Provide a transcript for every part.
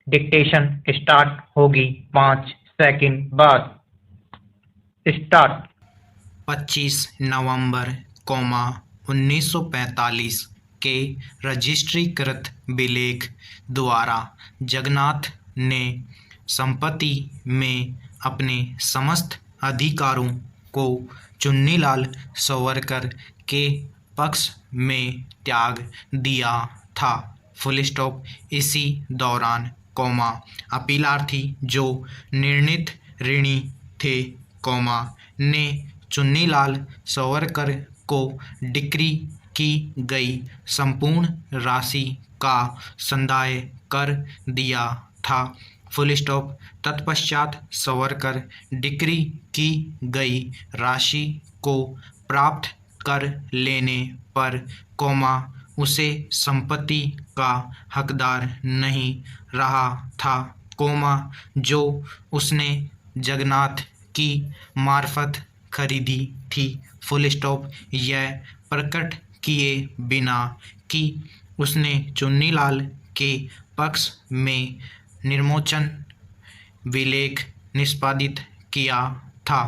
Dictation start होगी 5 second बाद। Start. 25 नवंबर, 1945 के रजिस्ट्रीकृत विलेख द्वारा जगन्नाथ ने संपत्ति में अपने समस्त अधिकारों को चुन्नीलाल सावरकर के पक्ष में त्याग दिया था। इसी दौरान अपीलार्थी जो निर्णीत ऋणी थे, ने चुन्नीलाल सावरकर को डिक्री की गई संपूर्ण राशि का संदाय कर दिया था। तत्पश्चात सावरकर डिक्री की गई राशि को प्राप्त कर लेने पर, उसे संपत्ति का हकदार नहीं रहा था, जो उसने जगन्नाथ की मार्फत खरीदी थी। यह प्रकट किए बिना कि उसने चुन्नीलाल के पक्ष में निर्मोचन विलेख निष्पादित किया था,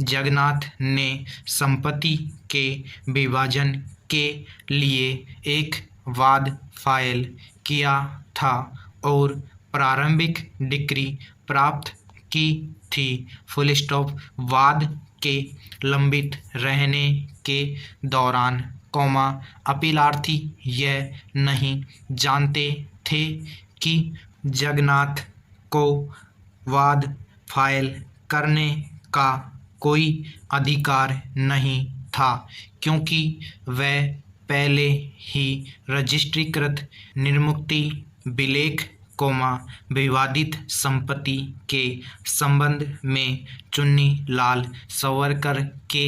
जगन्नाथ ने संपत्ति के विभाजन के लिए एक वाद फाइल किया था और प्रारंभिक डिक्री प्राप्त की थी। वाद के लंबित रहने के दौरान, अपीलार्थी यह नहीं जानते थे कि जगन्नाथ को वाद फाइल करने का कोई अधिकार नहीं था, क्योंकि वह पहले ही रजिस्ट्रीकृत निर्मुक्ति विलेख, विवादित संपत्ति के संबंध में चुन्नीलाल सावरकर के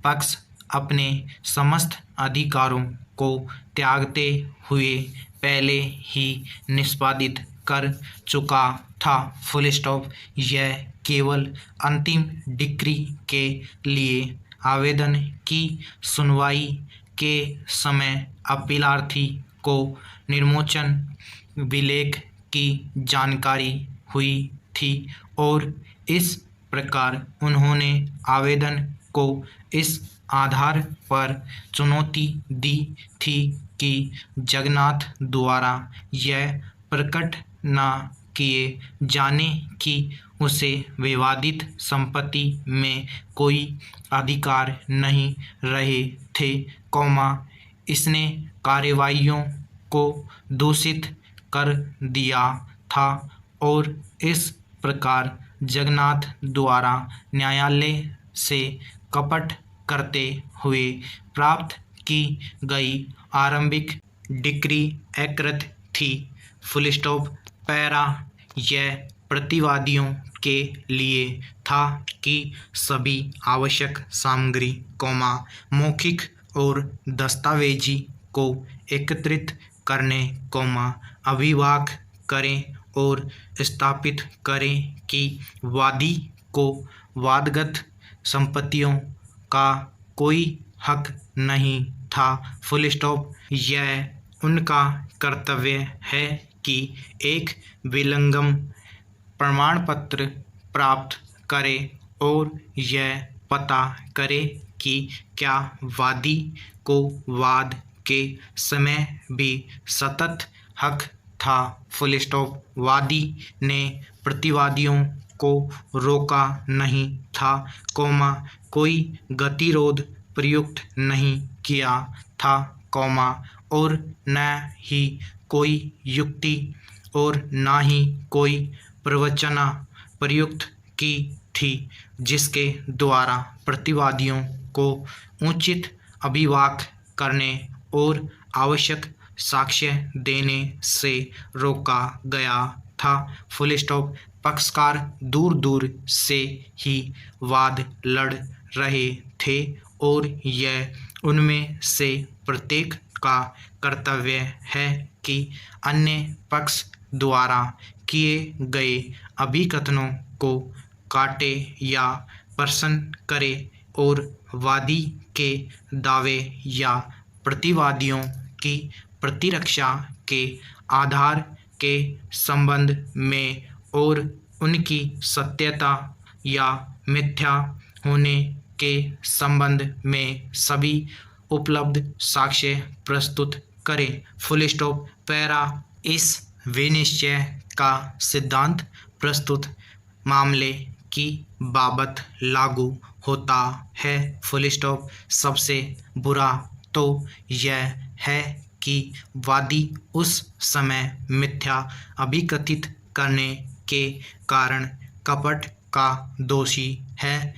पक्ष अपने समस्त अधिकारों को त्यागते हुए पहले ही निष्पादित कर चुका था। यह केवल अंतिम डिक्री के लिए आवेदन की सुनवाई के समय अपीलार्थी को निर्मोचन विलेख की जानकारी हुई थी और इस प्रकार उन्होंने आवेदन को इस आधार पर चुनौती दी थी कि जगन्नाथ द्वारा यह प्रकट न किए जाने कि उसे विवादित संपत्ति में कोई अधिकार नहीं रहे थे, इसने कार्यवाहियों को दूषित कर दिया था और इस प्रकार जगन्नाथ द्वारा न्यायालय से कपट करते हुए प्राप्त की गई आरंभिक डिक्री अकृत थी। पैरा यह प्रतिवादियों के लिए था कि सभी आवश्यक सामग्री, मौखिक और दस्तावेजी को एकत्रित करने, अभिभाग करें और स्थापित करें कि वादी को वादगत संपत्तियों का कोई हक नहीं था। यह उनका कर्तव्य है कि एक विलंगम प्रमाण पत्र प्राप्त करे और यह पता करे कि क्या वादी को वाद के समय भी सतत हक था। वादी ने प्रतिवादियों को रोका नहीं था, कोई गतिरोध प्रयुक्त नहीं किया था, और न ही कोई युक्ति और न ही कोई प्रवचना प्रयुक्त की थी, जिसके द्वारा प्रतिवादियों को उचित अभिभाग करने और आवश्यक साक्ष्य देने से रोका गया था। पक्षकार दूर दूर से ही वाद लड़ रहे थे और यह उनमें से प्रत्येक का कर्तव्य है कि अन्य पक्ष द्वारा किए गए अभिकथनों को काटे या प्रश्न करे और वादी के दावे या प्रतिवादियों की प्रतिरक्षा के आधार के संबंध में और उनकी सत्यता या मिथ्या होने के संबंध में सभी उपलब्ध साक्ष्य प्रस्तुत करें। Full stop. पैरा इस विनिश्चय का सिद्धांत प्रस्तुत मामले की बाबत लागू होता है। Full stop. सबसे बुरा तो यह है कि वादी उस समय मिथ्या अभिकथित करने के कारण कपट का दोषी है,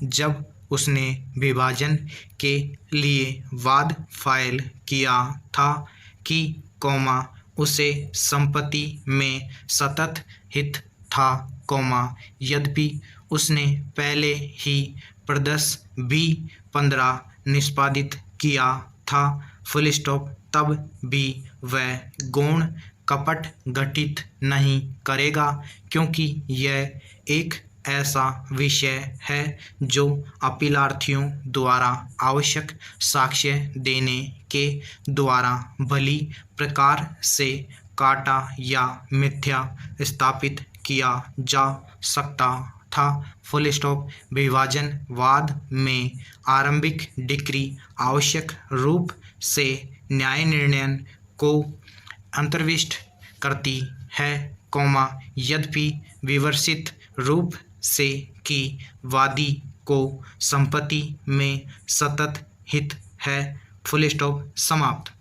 जब उसने विभाजन के लिए वाद फाइल किया था कि उसे संपत्ति में सतत हित था, यद्यपि उसने पहले ही प्रदर्श B15 निष्पादित किया था। Full stop. तब भी वह गौण कपट गठित नहीं करेगा, क्योंकि यह एक ऐसा विषय है जो अपीलार्थियों द्वारा आवश्यक साक्ष्य देने के द्वारा भली प्रकार से काटा या मिथ्या स्थापित किया जा सकता था। Full stop. विभाजनवाद में आरंभिक डिक्री आवश्यक रूप से न्याय निर्णय को अंतर्विष्ट करती है, यद्यपि विवर्षित रूप से कि वादी को संपत्ति में सतत हित है। Full stop. समाप्त।